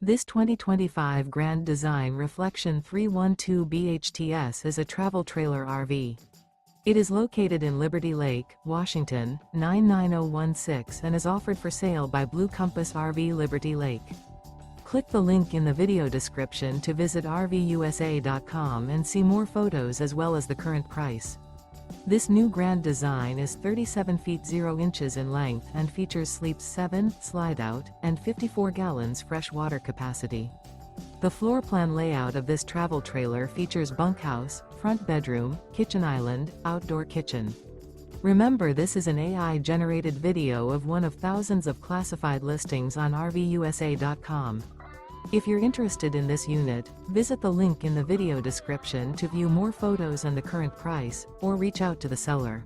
This 2025 Grand Design Reflection 312 BHTS is a travel trailer RV. It is located in Liberty Lake, Washington, 99016 and is offered for sale by Blue Compass RV Liberty Lake. Click the link in the video description to visit RVUSA.com and see more photos as well as the current price. This new Grand Design is 37 feet 0 inches in length and features sleeps 7, slide-out, and 54 gallons fresh water capacity. The floor plan layout of this travel trailer features bunkhouse, front bedroom, kitchen island, outdoor kitchen. Remember, this is an AI-generated video of one of thousands of classified listings on RVUSA.com. If you're interested in this unit, visit the link in the video description to view more photos and the current price, or reach out to the seller.